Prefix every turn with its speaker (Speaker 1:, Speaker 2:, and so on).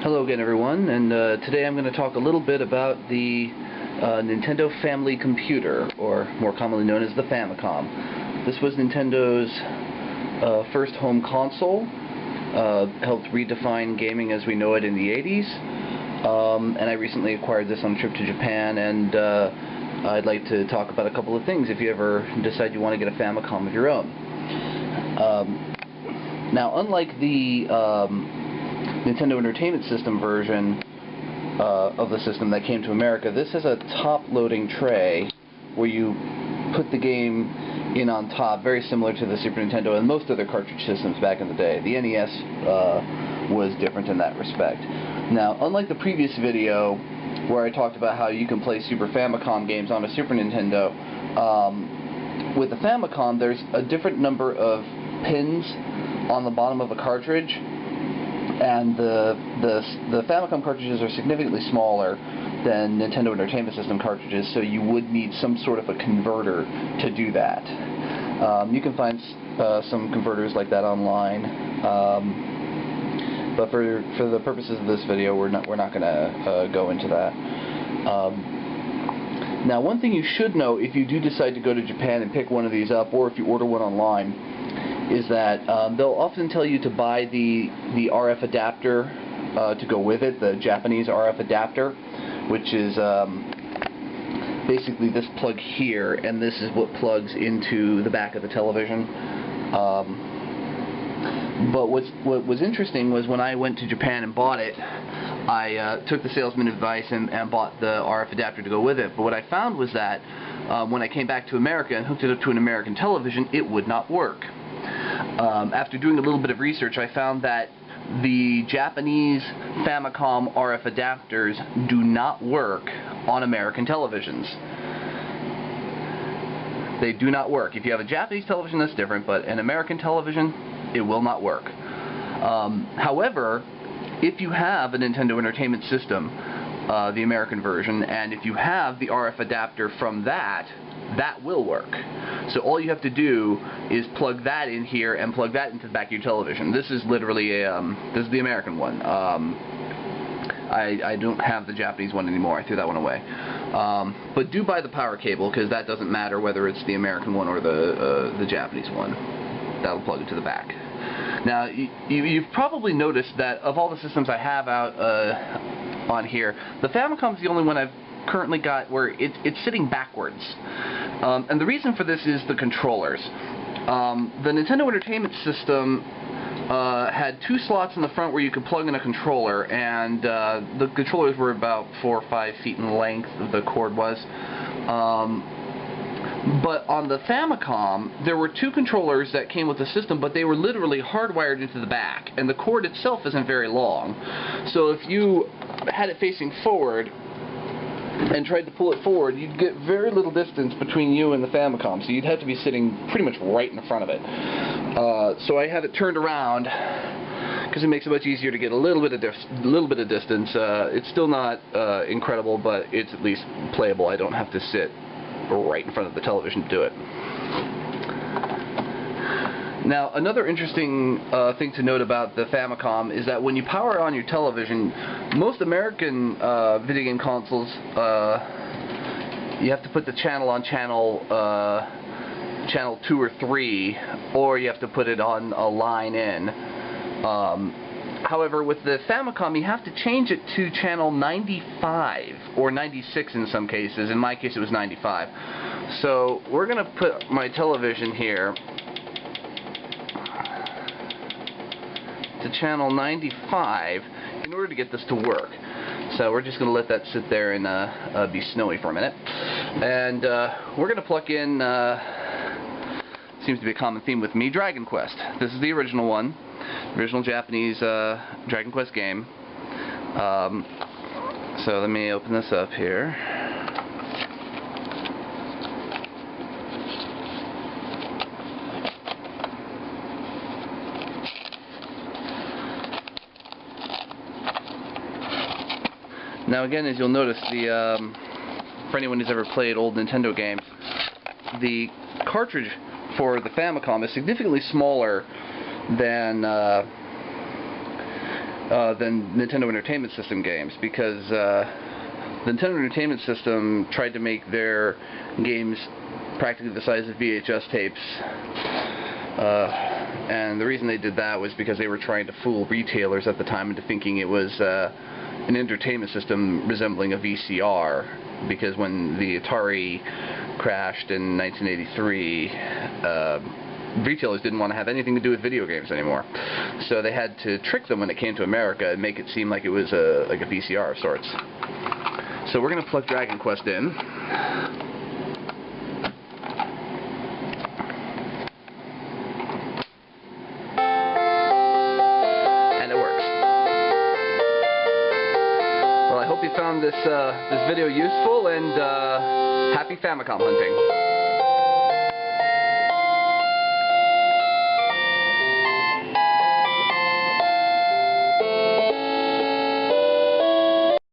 Speaker 1: Hello again, everyone, and today I'm going to talk a little bit about the Nintendo Family Computer, or more commonly known as the Famicom. This was Nintendo's first home console, helped redefine gaming as we know it in the 80s, and I recently acquired this on a trip to Japan, and I'd like to talk about a couple of things if you ever decide you want to get a Famicom of your own. Now, unlike the Nintendo Entertainment System version of the system that came to America, this has a top-loading tray where you put the game in on top, very similar to the Super Nintendo and most other cartridge systems back in the day. The NES was different in that respect. Now, unlike the previous video where I talked about how you can play Super Famicom games on a Super Nintendo, with the Famicom there's a different number of pins on the bottom of a cartridge, and the Famicom cartridges are significantly smaller than Nintendo Entertainment System cartridges, so you would need some sort of a converter to do that. You can find some converters like that online, but for the purposes of this video, we're not going to go into that. Now, one thing you should know if you do decide to go to Japan and pick one of these up, or if you order one online, is that they'll often tell you to buy the RF adapter to go with it, the Japanese RF adapter, which is basically this plug here, and this is what plugs into the back of the television. But what was interesting was when I went to Japan and bought it, I took the salesman's advice and bought the RF adapter to go with it. But what I found was that when I came back to America and hooked it up to an American television, it would not work. After doing a little bit of research, I found that the Japanese Famicom RF adapters do not work on American televisions. They do not work. If you have a Japanese television, that's different, but an American television, it will not work. However, if you have a Nintendo Entertainment System, the American version, and if you have the RF adapter from that will work. So all you have to do is plug that in here and plug that into the back of your television. This is literally a, this is the American one. I don't have the Japanese one anymore. I threw that one away. But do buy the power cable, because that doesn't matter whether it's the American one or the Japanese one. That'll plug it to the back. Now, you've probably noticed that of all the systems I have out on here, the Famicom's the only one I've currently got where it's sitting backwards. And the reason for this is the controllers. The Nintendo Entertainment System had two slots in the front where you could plug in a controller, and the controllers were about 4 or 5 feet in length, the cord was. But on the Famicom, there were two controllers that came with the system, but they were literally hardwired into the back, and the cord itself isn't very long. So if you had it facing forward and tried to pull it forward, you'd get very little distance between you and the Famicom, so you'd have to be sitting pretty much right in front of it. So I have it turned around because it makes it much easier to get a little bit of distance. It's still not incredible, but it's at least playable. I don't have to sit right in front of the television to do it. Now, another interesting thing to note about the Famicom is that when you power on your television, most American video game consoles, you have to put the channel on channel 2 or 3, or you have to put it on a line in. However, with the Famicom, you have to change it to channel 95, or 96 in some cases. In my case, it was 95. So we're going to put my television here to channel 95 in order to get this to work. So we're just going to let that sit there and be snowy for a minute. And we're going to plug in, seems to be a common theme with me, Dragon Quest. This is the original one. Original Japanese Dragon Quest game. So let me open this up here. Now again, as you'll notice, for anyone who's ever played old Nintendo games, the cartridge for the Famicom is significantly smaller than than Nintendo Entertainment System games, because the Nintendo Entertainment System tried to make their games practically the size of VHS tapes, and the reason they did that was because they were trying to fool retailers at the time into thinking it was an entertainment system resembling a VCR, because when the Atari crashed in 1983, retailers didn't want to have anything to do with video games anymore. So they had to trick them when it came to America and make it seem like it was like a VCR of sorts. So we're going to plug Dragon Quest in. And it works. Well, I hope you found this video useful, and happy Famicom hunting.